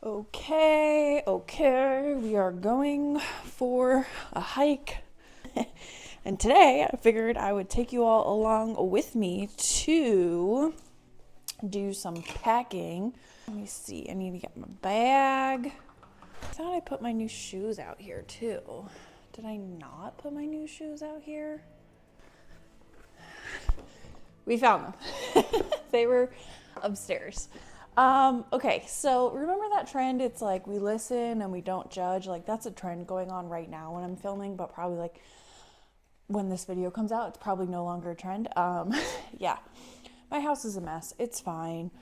Okay, we are going for a hike. And today I figured I would take you all along with me to do some packing. Let me see, I need to get my bag. I thought I put my new shoes out here too. Did I not put my new shoes out here? We found them. They were upstairs. Okay, so remember that trend? It's like we listen and we don't judge. Like that's a trend going on right now when I'm filming, but probably like when this video comes out, it's probably no longer a trend. Yeah, my house is a mess. It's fine.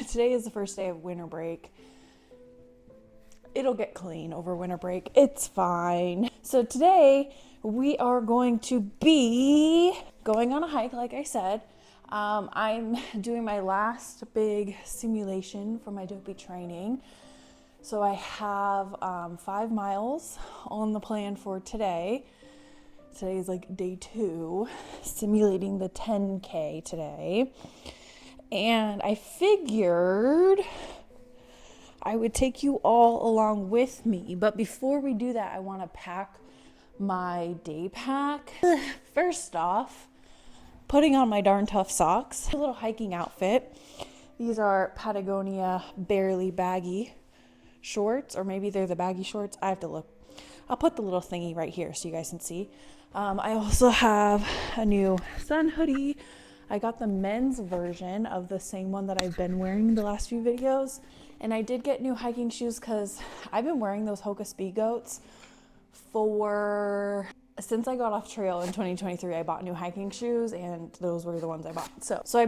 Today is the first day of winter break. It'll get clean over winter break. It's fine. So today we are going to be going on a hike, like I said. I'm doing my last big simulation for my dopey training. So I have 5 miles on the plan for today. Today is like day 2, simulating the 10K today. And I figured I would take you all along with me. But before we do that, I want to pack my day pack. First off, putting on my darn tough socks. A little hiking outfit. These are Patagonia barely baggy shorts, or maybe they're the baggy shorts. I have to look. I'll put the little thingy right here so you guys can see. I also have a new sun hoodie. I got the men's version of the same one that I've been wearing the last few videos. And I did get new hiking shoes because I've been wearing those Hoka Speed Goats since I got off trail in 2023. I bought new hiking shoes and those were the ones I bought. So I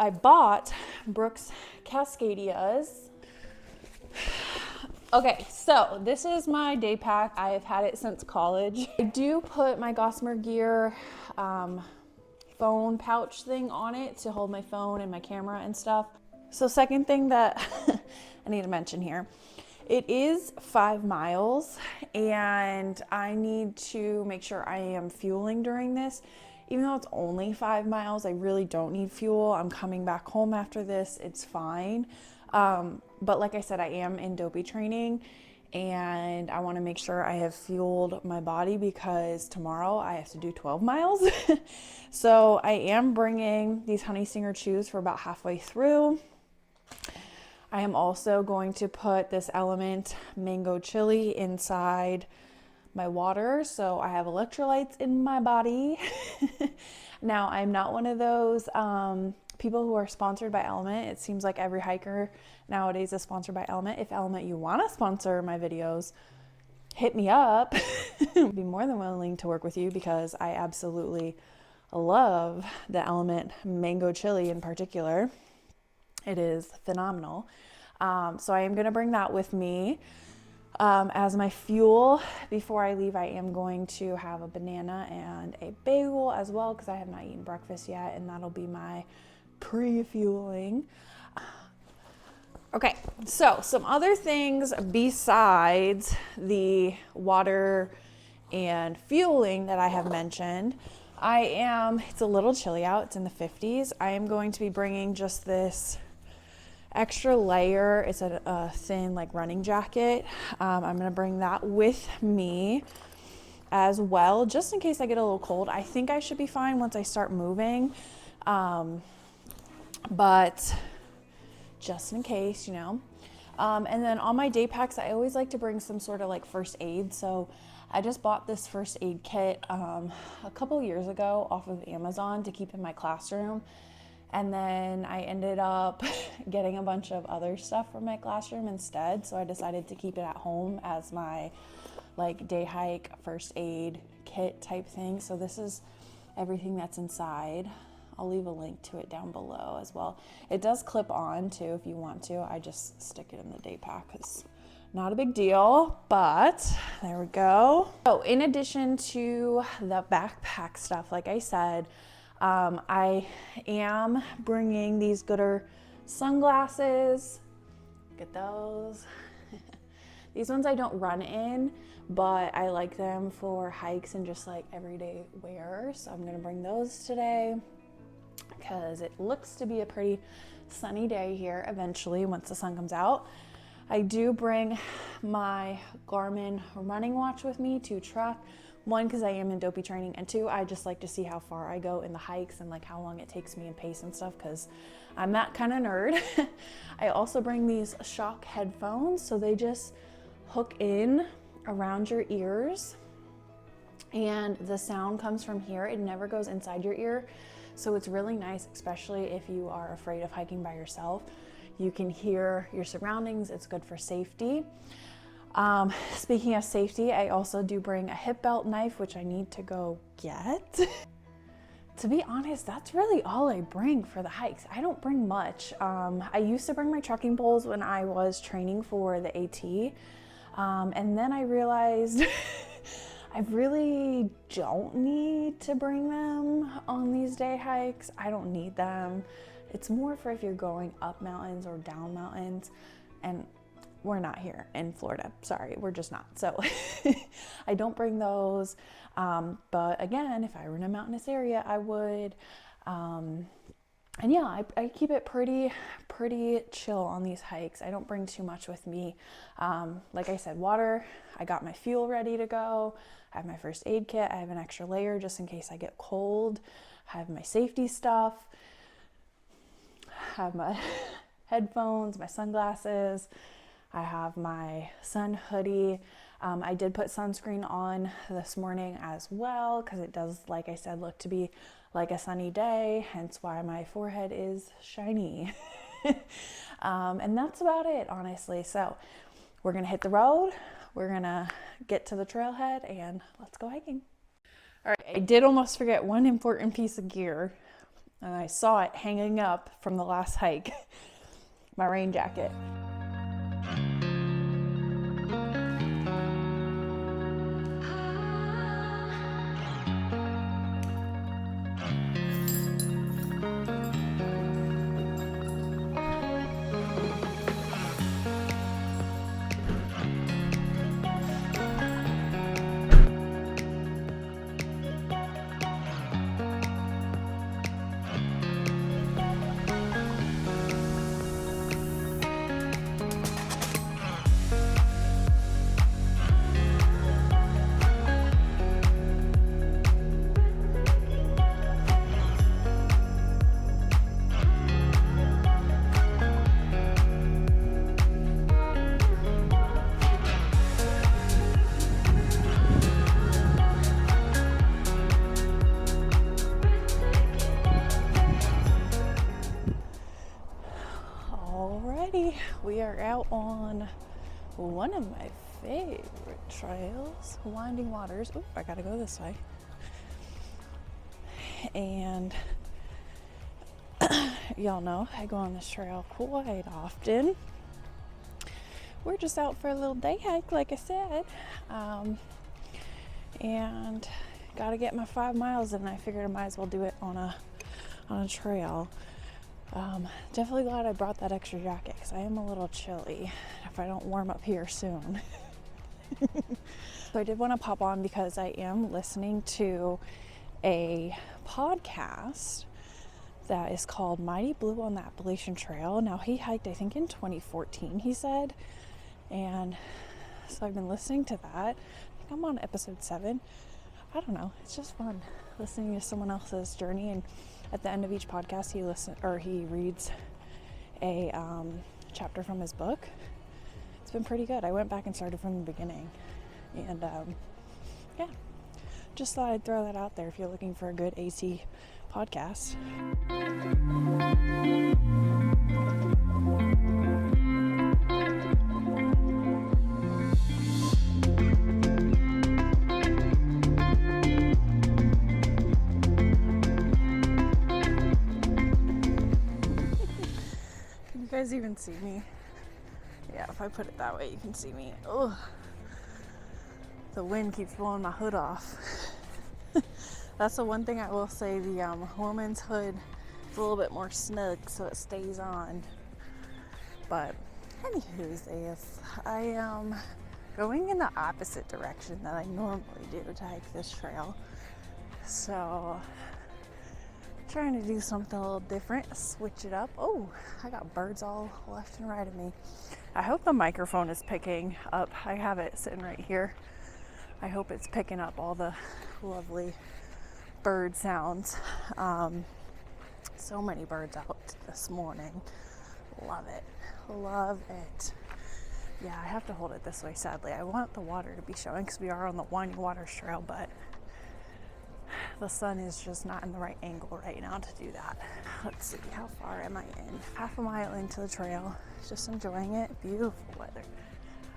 bought Brooks Cascadias. Okay, so this is my day pack. I have had it since college. I do put my Gossamer Gear phone pouch thing on it to hold my phone and my camera and stuff. So second thing that I need to mention here, it is 5 miles and I need to make sure I am fueling during this. Even though it's only 5 miles, I really don't need fuel. I'm coming back home after this, it's fine. But like I said, I am in dopey training and I want to make sure I have fueled my body because tomorrow I have to do 12 miles. So I am bringing these Honey Stinger shoes for about halfway through. I am also going to put this Element mango chili inside my water so I have electrolytes in my body. Now, I'm not one of those people who are sponsored by Element. It seems like every hiker nowadays is sponsored by Element. If Element, you want to sponsor my videos, hit me up. I'd be more than willing to work with you because I absolutely love the Element mango chili in particular. It is phenomenal. So I am going to bring that with me as my fuel. Before I leave, I am going to have a banana and a bagel as well because I have not eaten breakfast yet, and that'll be my pre-fueling. Okay, so some other things besides the water and fueling that I have mentioned. It's a little chilly out, it's in the 50s. I am going to be bringing just this extra layer. It's a thin like running jacket. I'm going to bring that with me as well, just in case I get a little cold. I think I should be fine once I start moving. But just in case, you know. And then on my day packs, I always like to bring some sort of like first aid. So I just bought this first aid kit a couple years ago off of Amazon to keep in my classroom. And then I ended up getting a bunch of other stuff from my classroom instead. So I decided to keep it at home as my like day hike first aid kit type thing. So this is everything that's inside. I'll leave a link to it down below as well. It does clip on too if you want to. I just stick it in the day pack because not a big deal, but there we go. So in addition to the backpack stuff, like I said, I am bringing these Gooder sunglasses. Look at those. These ones I don't run in, but I like them for hikes and just like everyday wear. So I'm gonna bring those today because it looks to be a pretty sunny day here eventually once the sun comes out. I do bring my Garmin running watch with me to track. One, because I am in dopey training, and two, I just like to see how far I go in the hikes and like how long it takes me in pace and stuff, because I'm that kind of nerd. I also bring these shock headphones, so they just hook in around your ears and the sound comes from here. It never goes inside your ear, so it's really nice, especially if you are afraid of hiking by yourself. You can hear your surroundings. It's good for safety. Speaking of safety, I also do bring a hip belt knife, which I need to go get. To be honest, that's really all I bring for the hikes. I don't bring much. I used to bring my trekking poles when I was training for the AT, and then I realized I really don't need to bring them on these day hikes. I don't need them. It's more for if you're going up mountains or down mountains, and we're not here in Florida. Sorry, we're just not. So I don't bring those. But again, if I were in a mountainous area, I would. And yeah, I keep it pretty chill on these hikes. I don't bring too much with me. Like I said, water, I got my fuel ready to go. I have my first aid kit. I have an extra layer just in case I get cold. I have my safety stuff. I have my headphones, my sunglasses. I have my sun hoodie. I did put sunscreen on this morning as well because it does, like I said, look to be like a sunny day, hence why my forehead is shiny. And that's about it, honestly. So we're gonna hit the road, we're gonna get to the trailhead, and let's go hiking. All right, I did almost forget one important piece of gear, and I saw it hanging up from the last hike, my rain jacket. We are out on one of my favorite trails, Winding Waters. Oh, I gotta go this way. And y'all know I go on this trail quite often. We're just out for a little day hike, like I said, and gotta get my 5 miles in. I figured I might as well do it on a trail. Definitely glad I brought that extra jacket because I am a little chilly if I don't warm up here soon. So I did want to pop on because I am listening to a podcast that is called Mighty Blue on the Appalachian Trail. Now, he hiked, I think, in 2014, he said. And so I've been listening to that. I think I'm on episode 7. I don't know. It's just fun listening to someone else's journey, and at the end of each podcast he reads a chapter from his book. It's been pretty good. I went back and started from the beginning, and yeah, just thought I'd throw that out there if you're looking for a good AT podcast. You guys even see me? Yeah, if I put it that way, you can see me. Ugh. The wind keeps blowing my hood off. That's the one thing I will say, the woman's hood is a little bit more snug, so it stays on. But anywho's, I am going in the opposite direction that I normally do to hike this trail. So Trying to do something a little different, switch it up. Oh, I got birds all left and right of me. I hope the microphone is picking up. I have it sitting right here. I hope it's picking up all the lovely bird sounds. So many birds out this morning. Love it. Love it. Yeah, I have to hold it this way, sadly. I want the water to be showing because we are on the Winding Waters Trail, but the sun is just not in the right angle right now to do that. Let's see, how far am I in? Half a mile into the trail. Just enjoying it. Beautiful weather.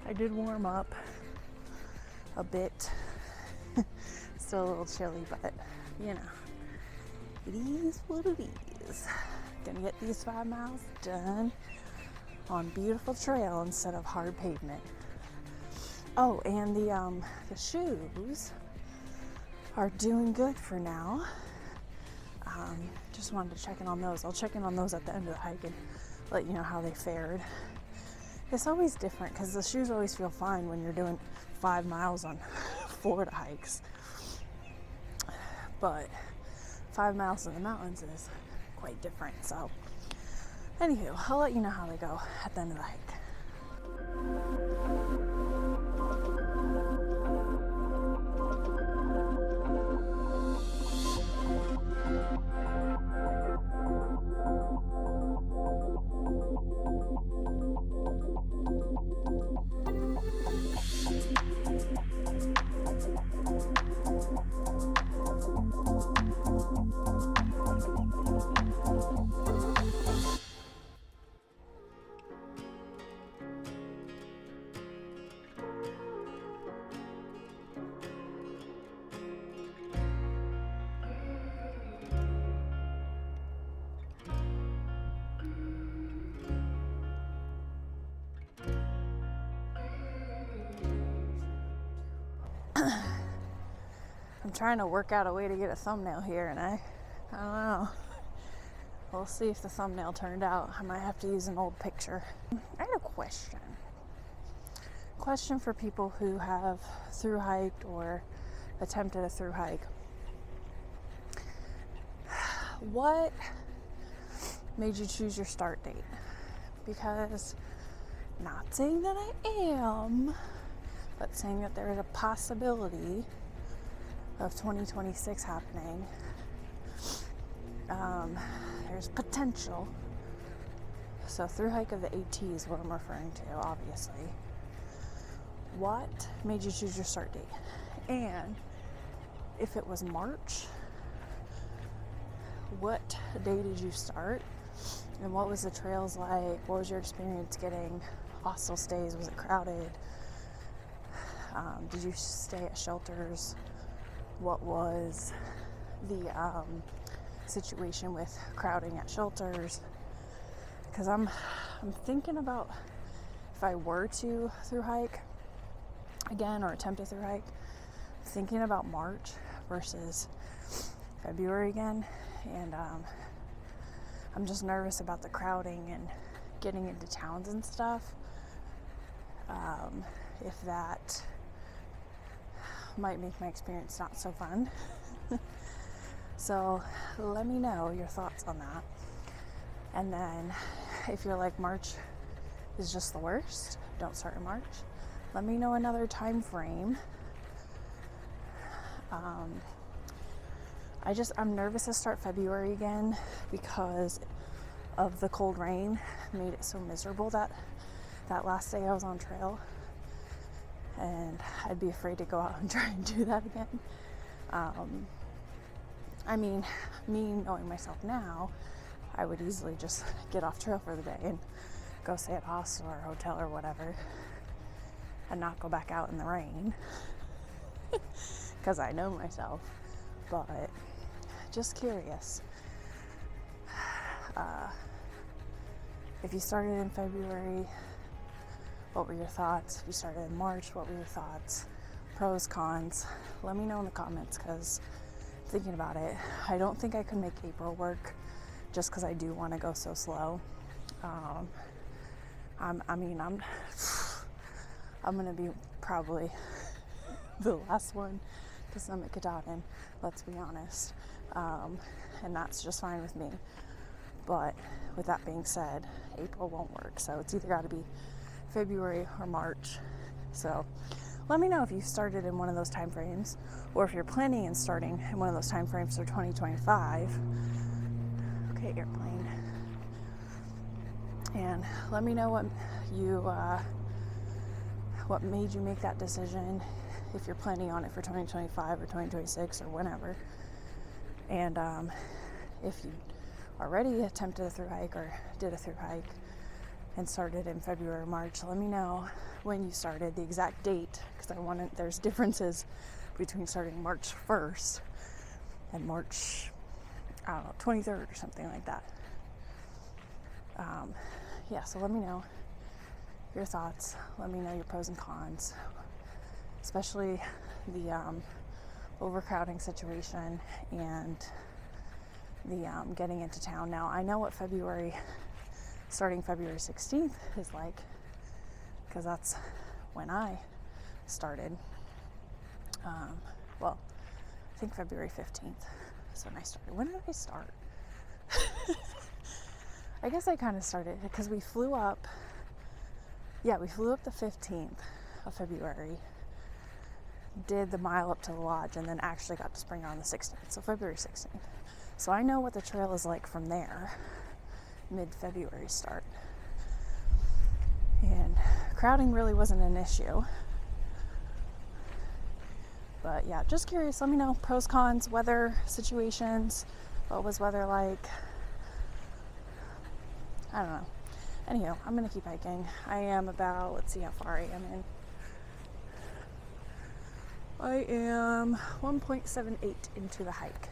I did warm up a bit. Still a little chilly, but you know, it is what it is. Gonna get these 5 miles done on beautiful trail instead of hard pavement. Oh, and the shoes are doing good for now. Just wanted to check in on those. I'll check in on those at the end of the hike and let you know how they fared. It's always different because the shoes always feel fine when you're doing 5 miles on Florida hikes. But 5 miles in the mountains is quite different. So, anywho, I'll let you know how they go at the end of the hike. I'm trying to work out a way to get a thumbnail here, and I don't know. We'll see if the thumbnail turned out. I might have to use an old picture. I had a question. Question for people who have thru hiked or attempted a thru hike. What made you choose your start date? Because, not saying that I am, but saying that there is a possibility of 2026 happening. There's potential. So thru hike of the AT is what I'm referring to, obviously. What made you choose your start date? And if it was March, what day did you start? And what was the trails like? What was your experience getting hostel stays? Was it crowded? Did you stay at shelters? What was the situation with crowding at shelters? Because I'm thinking about if I were to thru hike again or attempt a thru hike, thinking about March versus February again, and I'm just nervous about the crowding and getting into towns and stuff. If that might make my experience not so fun. So let me know your thoughts on that. And then if you're like March is just the worst, don't start in March. Let me know another time frame. I'm nervous to start February again because of the cold rain made it so miserable that last day I was on trail. And I'd be afraid to go out and try and do that again. I mean, me knowing myself now, I would easily just get off trail for the day and go stay at a hostel or a hotel or whatever and not go back out in the rain because I know myself. But just curious, if you started in February, what were your thoughts? If you started in March, what were your thoughts? Pros, cons. Let me know in the comments because I'm thinking about it. I don't think I could make April work just because I do want to go so slow. I'm going to be probably the last one to summit Katahdin, let's be honest. And that's just fine with me. But with that being said, April won't work, so it's either got to be February or March. So let me know if you started in one of those time frames, or if you're planning on starting in one of those time frames for 2025. Okay, airplane. And let me know what made you make that decision, if you're planning on it for 2025 or 2026 or whenever. And if you already attempted a thru hike or did a thru hike and started in February or March, let me know when you started, the exact date, because there's differences between starting March 1st and March, 23rd or something like that. So let me know your thoughts. Let me know your pros and cons, especially the overcrowding situation and the getting into town. Now, I know what starting February 16th is like, because that's when I started. I think February 15th is when I started. When did I start? I guess I kind of started because we flew up the 15th of February, did the mile up to the lodge, and then actually got to Springer on the 16th, so February 16th. So I know what the trail is like from there, mid-February start. And crowding really wasn't an issue. But yeah, just curious, let me know pros, cons, weather situations. What was weather like? I don't know. Anyhow, I'm going to keep hiking. I am about, let's see how far I am in. I am 1.78 into the hike.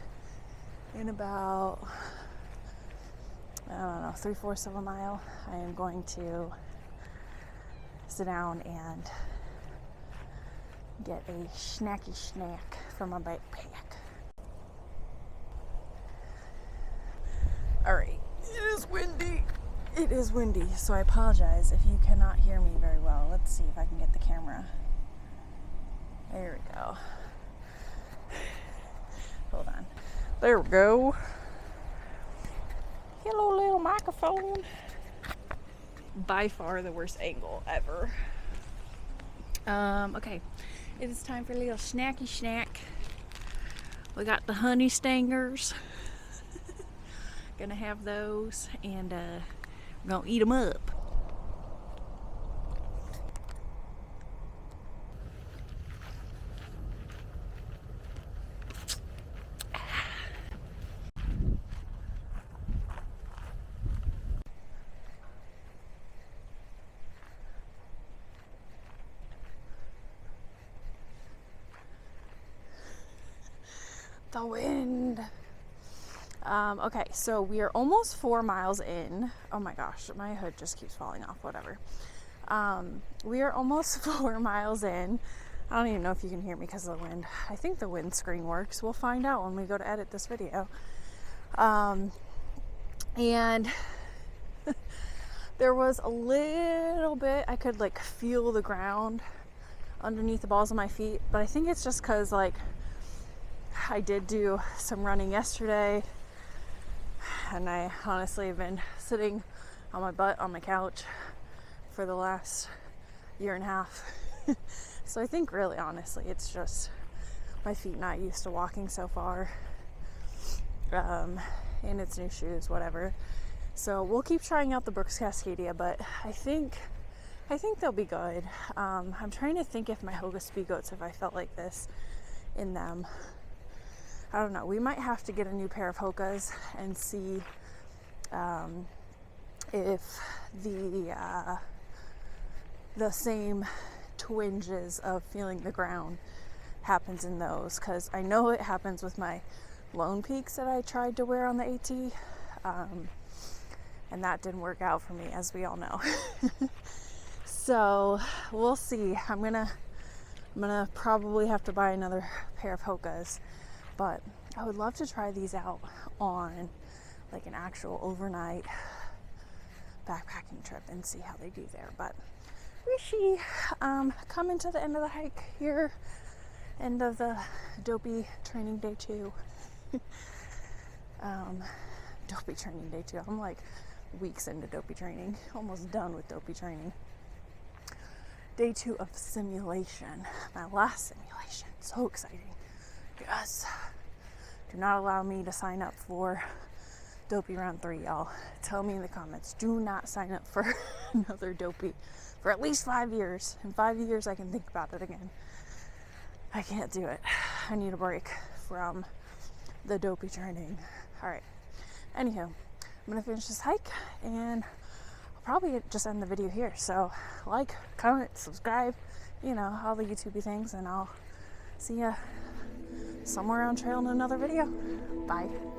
In about, 3/4 of a mile, I am going to sit down and get a snacky snack from my backpack. Alright, it is windy, so I apologize if you cannot hear me very well. Let's see if I can get the camera. There we go. Hold on. There we go. Hello, little microphone. By far the worst angle ever. Okay. It is time for a little snacky snack. We got the honey stingers. Gonna have those, and we're gonna eat them up. The wind. Okay, so we are almost 4 miles in. Oh my gosh, my hood just keeps falling off, whatever. We are almost 4 miles in. I don't even know if you can hear me because of the wind. I think the windscreen works. We'll find out when we go to edit this video. And there was a little bit, I could feel the ground underneath the balls of my feet, but I think it's just because I did do some running yesterday, and I honestly have been sitting on my butt on my couch for the last year and a half. So I think really honestly it's just my feet not used to walking so far, and it's new shoes, whatever. So we'll keep trying out the Brooks Cascadia, but I think they'll be good. I'm trying to think if my Hoga Speed Goats, if I felt like this in them. I don't know. We might have to get a new pair of Hokas and see if the same twinges of feeling the ground happens in those, because I know it happens with my Lone Peaks that I tried to wear on the AT, and that didn't work out for me, as we all know. So we'll see. I'm gonna probably have to buy another pair of Hokas. But I would love to try these out on an actual overnight backpacking trip and see how they do there. But we coming to the end of the hike here, end of the dopey training day 2. Dopey training day 2. I'm like weeks into dopey training, almost done with dopey training. Day 2 of simulation, my last simulation. So exciting. Yes. Do not allow me to sign up for dopey round 3, y'all. Tell me in the comments. Do not sign up for another dopey for at least 5 years. In 5 years, I can think about it again. I can't do it. I need a break from the dopey training. All right. Anywho, I'm gonna finish this hike and I'll probably just end the video here. So like, comment, subscribe, you know, all the YouTubey things, and I'll see ya somewhere on trail in another video. Bye.